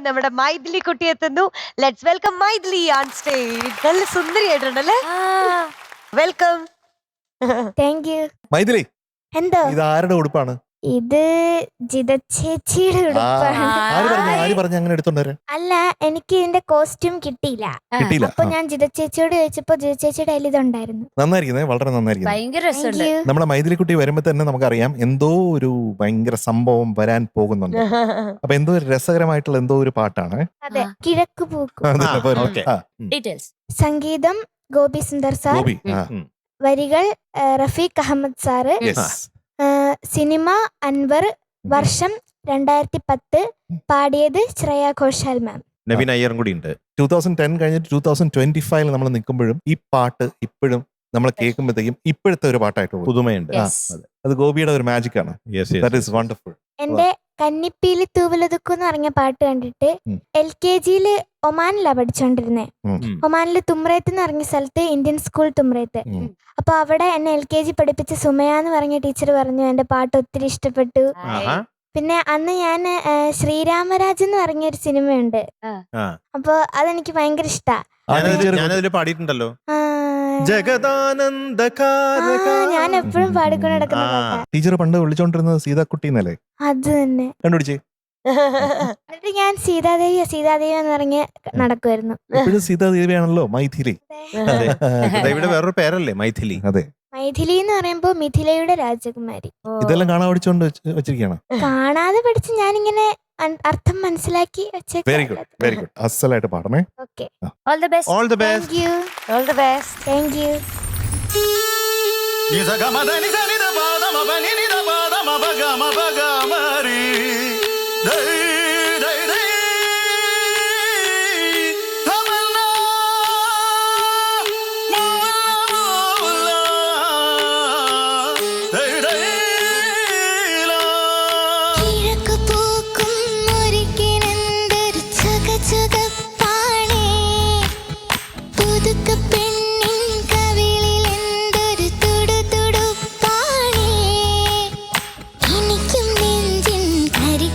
നമ്മുടെ മൈഥിലി കുട്ടി എത്തുന്നു. Let's welcome Maithili on stage. നല്ല സുന്ദരിയായിട്ടുണ്ടല്ലേ? വെൽക്കം. Thank you. മൈഥിലി, എന്തോ ഇത് ആരുടെ ഉടുപ്പാണ്? ഇത് ജിത ചേച്ചിയുടെ ഉടുപ്പാണ്. ആര് പറഞ്ഞു അങ്ങനെ എടുത്തോണ്ടേ? അല്ല, എനിക്ക് ഇതിന്റെ കോസ്റ്റ്യൂം കിട്ടിയില്ല. കിട്ടിയില്ല. അപ്പൊ ഞാൻ ജിത ചേച്ചിയോട് ചോദിച്ചപ്പോ ജിത ചേച്ചിയുടെ കയ്യിൽ ഇതുണ്ടായിരുന്നു. നന്നായിരിക്കുന്നേ, വളരെ നന്നായിരിക്കുന്നു. ഭയങ്കര Thank രസമുണ്ട്. you. നമ്മളെ മൈഥിലി കുട്ടി വരുമ്പോ തന്നെ നമുക്കറിയാം എന്തോ ഒരു ഭയങ്കര സംഭവം വരാൻ പോകുന്നുണ്ട്. അപ്പൊ എന്തോ ഒരു രസകരമായിട്ടുള്ള എന്തോ ഒരു പാട്ടാണ്. അതെ, കിഴക്ക് പൂക്കും. Okay. ഡീറ്റെയിൽസ്. സംഗീതം ഗോപി സുന്ദർ സാർ, ഗോപി. വരികൾ Rafeeq Ahmed sir, Yes. Cinema Anwar, വർഷം 2010, പാടിയത് ശ്രേയ ഘോഷാൽ മാം. നവീൻ അയ്യറും കൂടി ഉണ്ട്. 2010 കഴിഞ്ഞിട്ട് 2025 നമ്മൾ നിൽക്കുമ്പോഴും ഈ പാട്ട് ഇപ്പോഴും നമ്മൾ കേൾക്കുമ്പോഴത്തേക്കും ഇപ്പോഴത്തെ ഒരു പാട്ടായിട്ട് പോകും. പുതുമയുണ്ട്. Yes. അത് ഗോപിയുടെ ഒരു മാജിക് ആണ്. That is wonderful. എന്റെ കന്നിപ്പീലി തൂവലതുക്കു എന്ന് പറഞ്ഞ പാട്ട് കണ്ടിട്ട് LKG ഒമാനിലാ പഠിച്ചോണ്ടിരുന്നേ. ഒമാനില് തുമ്രേത്ത് എന്ന് പറഞ്ഞ സ്ഥലത്ത്, ഇന്ത്യൻ സ്കൂൾ തുമ്രേത്ത്. അപ്പൊ അവിടെ എന്നെ LKG പഠിപ്പിച്ച സുമയ എന്ന് പറഞ്ഞ ടീച്ചർ പറഞ്ഞു എന്റെ പാട്ട് ഒത്തിരി ഇഷ്ടപ്പെട്ടു. പിന്നെ അന്ന് ഞാൻ ശ്രീരാമരാജ് എന്ന് പറഞ്ഞൊരു സിനിമയുണ്ട്, അപ്പൊ അതെനിക്ക് ഭയങ്കര ഇഷ്ടാ. ഞാനതില് പാടിയിട്ടുണ്ടല്ലോ. ഞാൻ എപ്പോഴും പാടിക്കൊണ്ട് നടക്കുന്ന പാട്ടാ. ടീച്ചർ പണ്ട് വിളിച്ചോണ്ടിരുന്നത് സീതാക്കുട്ടി എന്നല്ലേ? അത് തന്നെ. കണ്ടുപിടിച്ചേ. എന്നിട്ട് ഞാൻ സീതാദേവി എന്ന് പറഞ്ഞ് നടക്കുമായിരുന്നു. എപ്പോഴും സീതാദേവിയാണല്ലോ മൈഥിലി. ഇവിടെ വേറൊരു പേരല്ലേ മൈഥിലി? അതെ, മൈഥിലി എന്ന് പറയുമ്പോ മിഥിലയുടെ രാജകുമാരി. ഇതെല്ലാം കാണാൻ പഠിച്ചോണ്ട് വെച്ചിരിക്കുകയാണ്. കാണാതെ പഠിച്ച് ഞാനിങ്ങനെ അർത്ഥം മനസ്സിലാക്കി വെരി ഗുഡ്, വെരി ഗുഡ്. അസലായിട്ട് പാടണേ. Okay, all the best. All the thank best. You. All the best. Thank you. എനിക്കും നെഞ്ചിൻ കരി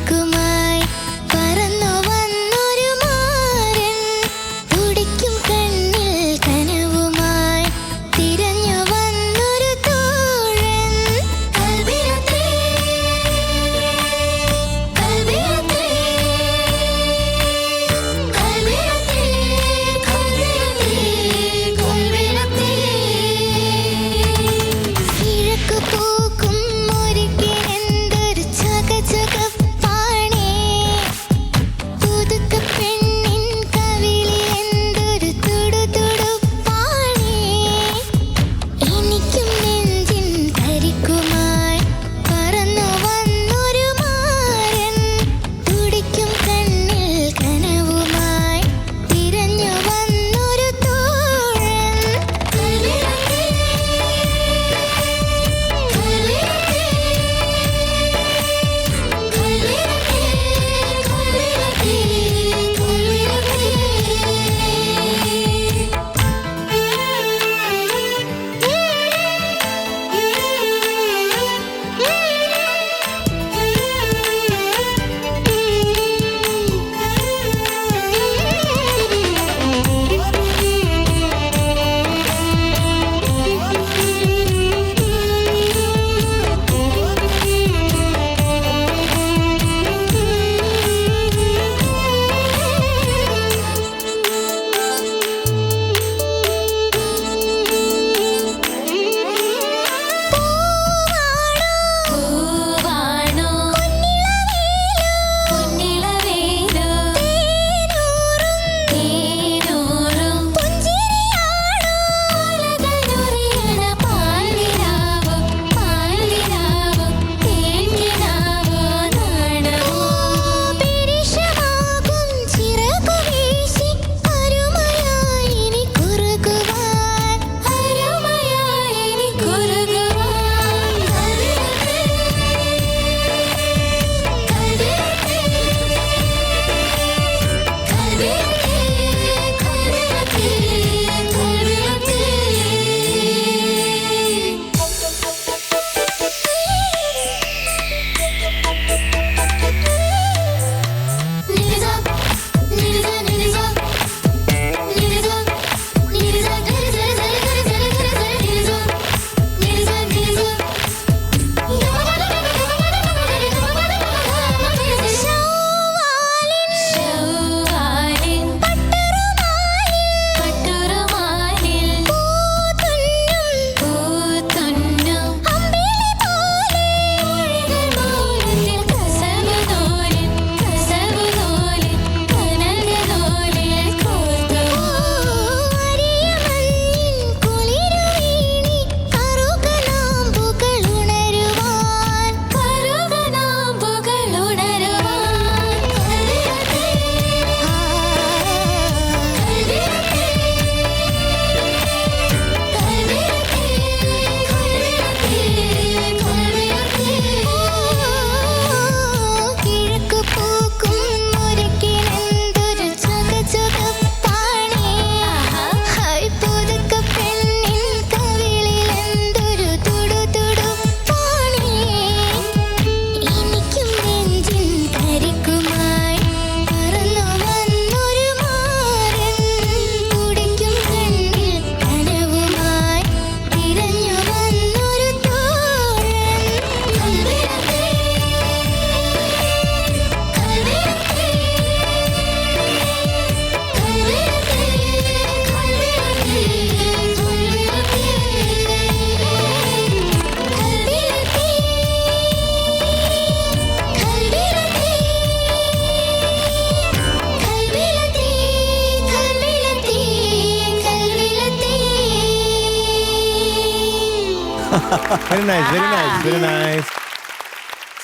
very nice very nice very nice.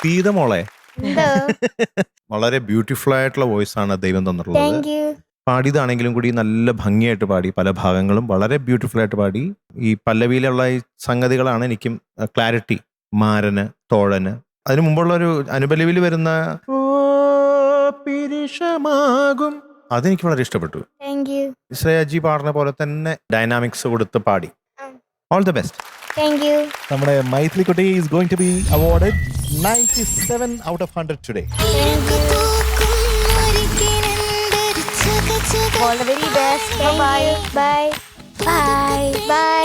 Seetha മോളെ എന്തോ വളരെ ബ്യൂട്ടിഫുൾ ആയിട്ടുള്ള വോയിസ് ആണ് ദൈവം തന്നിട്ടുള്ളത്. Thank you. പാടിയതാണെങ്കിലും കൂടി നല്ല ഭംഗിയായിട്ട് പാടി, പല ഭാഗങ്ങളും വളരെ ബ്യൂട്ടിഫുൾ ആയിട്ട് പാടി. ഈ പല്ലവിയിലുള്ള ഈ സംഗതികളാണ് എനിക്കും ക്ലാരിറ്റി. മാരന്, തോഴന്, അതിനു മുമ്പുള്ള ഒരു അനുപല്ലവിയിൽ വരുന്ന ഓ പിരിശമാകും, അതെനിക്ക് വളരെ ഇഷ്ടപ്പെട്ടു. Thank you. ശ്രേയജി പാടുന്ന പോലെ തന്നെ ഡൈനാമിക്സ് കൊടുത്ത് പാടി. All the best. Thank you. നമ്മുടെ മൈഥിലി കുട്ടി is going to be awarded 97 out of 100 today. All the very best. Bye bye. Bye. Bye. Bye.